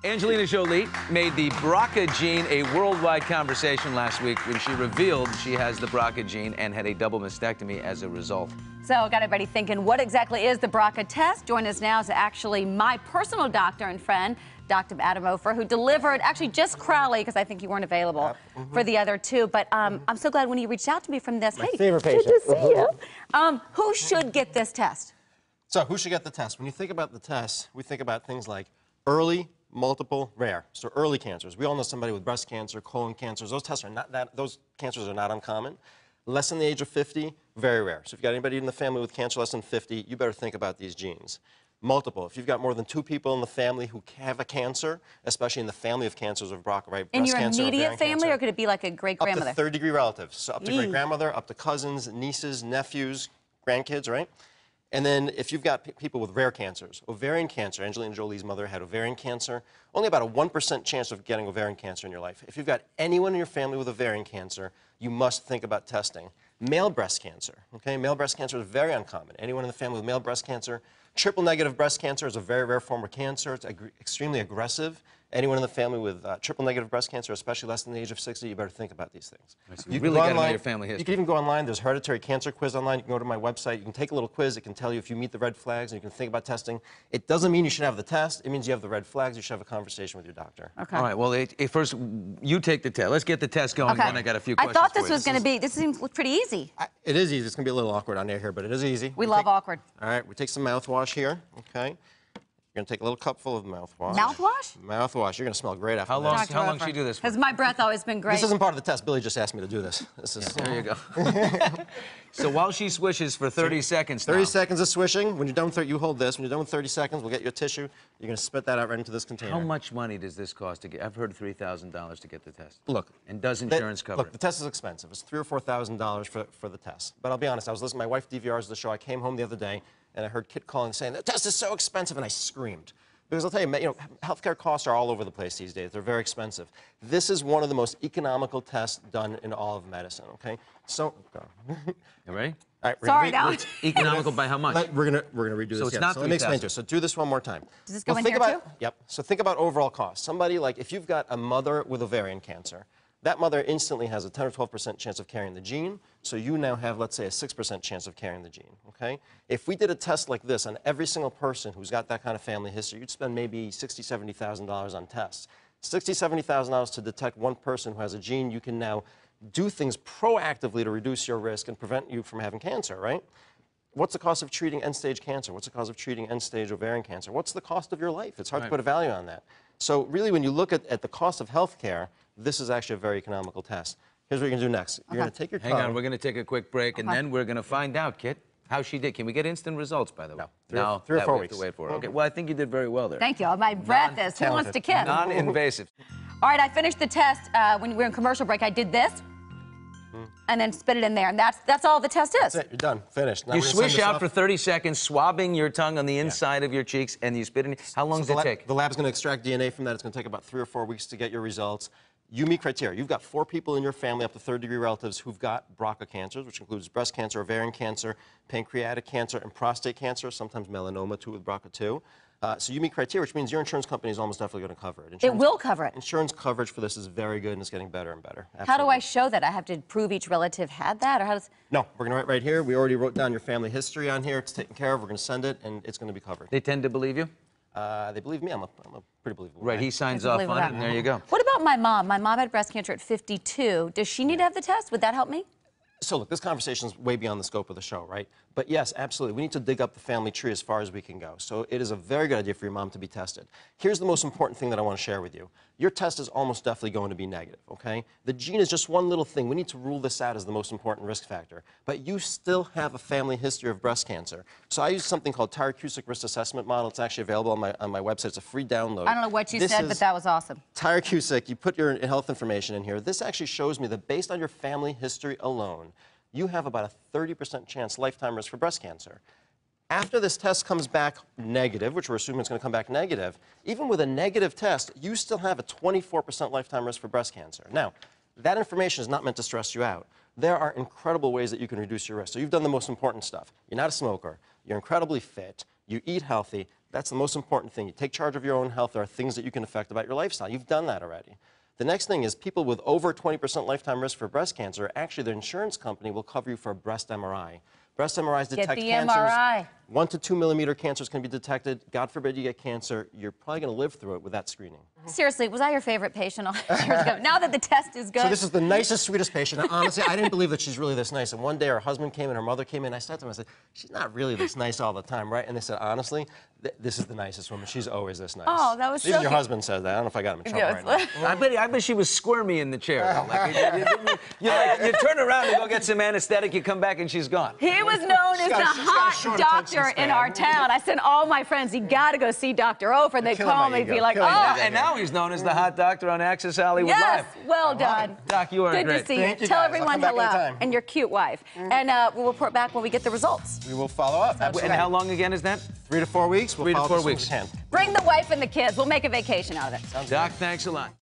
Angelina Jolie made the BRCA gene a worldwide conversation last week when she revealed she has the BRCA gene and had a double mastectomy as a result. So, got everybody thinking, what exactly is the BRCA test? Join us now is actually my personal doctor and friend, Dr. Adam Ofer, who delivered, actually just Crowley, because I think you weren't available for the other two. But I'm so glad when you reached out to me from this. My favorite patient. Good to see you. Who should get this test? So, who should get the test? When you think about the test, we think about things like early, multiple, rare. So early cancers. We all know somebody with breast cancer, colon cancers. Those tests are those cancers are not uncommon. Less than the age of 50, very rare. So if you've got anybody in the family with cancer less than 50, you better think about these genes. Multiple. If you've got more than 2 people in the family who have a cancer, especially in the family of cancers of BRCA, right? In your cancer, immediate family, cancer, or could it be like a great-grandmother? Up to third-degree relatives. So up to great-grandmother, up to cousins, nieces, nephews, grandkids, right? And then if you've got people with rare cancers, ovarian cancer, Angelina Jolie's mother had ovarian cancer, only about a 1% chance of getting ovarian cancer in your life. If you've got anyone in your family with ovarian cancer, you must think about testing. Male breast cancer, okay? Male breast cancer is very uncommon. Anyone in the family with male breast cancer, triple-negative breast cancer is a very rare form of cancer. It's extremely aggressive. Anyone in the family with triple-negative breast cancer, especially less than the age of 60, you better think about these things. So you really got to know your family history. You can even go online. There's hereditary cancer quiz online. You can go to my website. You can take a little quiz. It can tell you if you meet the red flags, and you can think about testing. It doesn't mean you should have the test. It means you have the red flags. You should have a conversation with your doctor. Okay. All right. Well, first, you take the test. Let's get the test going, okay. Then I got a few questions I thought this for you. was going to be, this seems pretty easy. It is easy. It's going to be a little awkward on here, but it is easy. We love awkward. All right. We take some mouthwash here, okay? You're going to take a little cupful of mouthwash. Mouthwash? Mouthwash. You're going to smell great after How this. long should you do this for? Has my breath always been great? This isn't part of the test. Billy just asked me to do this. There you go. So while she swishes for 30 seconds now. 30 seconds of swishing. When you're done with you hold this. When you're done with 30 seconds, we'll get you a tissue. You're going to spit that out right into this container. How much money does this cost to get? I've heard $3,000 to get the test. Look. And does insurance cover it? Look, the test is expensive. It's $3,000 or $4,000 for the test. But I'll be honest, I was listening, my wife DVRs the show. I came home the other day, and I heard Kit calling saying, the test is so expensive, and I screamed. Because I'll tell you, healthcare costs are all over the place these days. They're very expensive. This is one of the most economical tests done in all of medicine, okay? So, you ready? All right, sorry, now. It's economical by how much? We're gonna redo this. So it's not so let me explain to you. So do this one more time. Does this go in here too? Yep. So think about overall cost. Somebody like, if you've got a mother with ovarian cancer, that mother instantly has a 10 or 12% chance of carrying the gene, so you now have, let's say, a 6% chance of carrying the gene, okay? If we did a test like this on every single person who's got that kind of family history, you'd spend maybe $60,000, $70,000 on tests. $60,000, $70,000 to detect one person who has a gene. You can now do things proactively to reduce your risk and prevent you from having cancer, right? What's the cost of treating end-stage cancer? What's the cost of treating end-stage ovarian cancer? What's the cost of your life? It's hard to put a value on that. So really, when you look at the cost of health care, this is actually a very economical test. Here's what you're going to do next. You're going to take your tongue. Hang on, we're going to take a quick break, and then we're going to find out, Kit, how she did. Can we get instant results, by the way? No, three or 4 weeks. To wait for. Okay, well, I think you did very well there. Thank you. My breath is, who wants to kiss? Non-invasive. All right, I finished the test. When we were in commercial break, I did this, and then spit it in there, and that's all the test is. That's it. You're done. Finished. Now You swish out for 30 seconds, swabbing your tongue on the inside of your cheeks, and you spit in. How long does it take? The lab's going to extract DNA from that. It's going to take about 3 or 4 weeks to get your results. You meet criteria. You've got 4 people in your family, up to third-degree relatives, who've got BRCA cancers, which includes breast cancer, ovarian cancer, pancreatic cancer, and prostate cancer, sometimes melanoma, too, with BRCA too. So you meet criteria, which means your insurance company is almost definitely going to cover it. It will cover it. Insurance coverage for this is very good, and it's getting better and better. Absolutely. How do I show that? I have to prove each relative had that, or how does? No, we're going to write right here. We already wrote down your family history on here. It's taken care of. We're going to send it, and it's going to be covered. They tend to believe you? They believe me. I'm a pretty believable guy. Right, he signs off on it, and there you go. What about my mom? My mom had breast cancer at 52. Does she need to have the test? Would that help me? So look, this conversation is way beyond the scope of the show, right? But yes, absolutely. We need to dig up the family tree as far as we can go. So it is a very good idea for your mom to be tested. Here's the most important thing that I want to share with you. Your test is almost definitely going to be negative, okay? The gene is just one little thing. We need to rule this out as the most important risk factor. But you still have a family history of breast cancer. So I use something called Tyrer-Cuzick risk assessment model. It's actually available on my website. It's a free download. I don't know what you said, but that was awesome. Tyrer-Cuzick, you put your health information in here. This actually shows me that based on your family history alone, you have about a 30% chance lifetime risk for breast cancer. After this test comes back negative, which we're assuming it's going to come back negative, even with a negative test, you still have a 24% lifetime risk for breast cancer. Now, that information is not meant to stress you out. There are incredible ways that you can reduce your risk. So you've done the most important stuff. You're not a smoker. You're incredibly fit. You eat healthy. That's the most important thing. You take charge of your own health. There are things that you can affect about your lifestyle. You've done that already. The next thing is people with over 20% lifetime risk for breast cancer, actually their insurance company will cover you for a breast MRI. Breast MRIs detect cancers. Get the MRI. 1 to 2 millimeter cancers can be detected. God forbid you get cancer, you're probably going to live through it with that screening. Seriously, was I your favorite patient all these years ago? Now that the test is good. So this is the nicest, sweetest patient. And honestly, I didn't believe that she's really this nice. And one day her husband came and her mother came in. I said to them, I said, she's not really this nice all the time, right? And they said, honestly, this is the nicest woman. She's always this nice. Oh, that was so Even your cute. husband says that. I don't know if I got him in trouble right now. I bet she was squirmy in the chair. Like, you turn around and go get some anesthetic, you come back and she's gone. He was known as the hot doctor in our town. I sent all my friends, you got to go see Dr. Ofer. And they'd call me and be like, oh. And now he's known as the hot doctor on Access Hollywood Yes, Live. well done. Doc, you are good great. to see you. Thank you, Tell guys. everyone I'll come back hello. anytime. And your cute wife. And we'll report back when we get the results. We will follow up. And how long again is that? 3 to 4 weeks. We'll 3 to follow 4 up as soon weeks. as we can. Bring the wife and the kids. We'll make a vacation out of it. Doc, thanks a lot.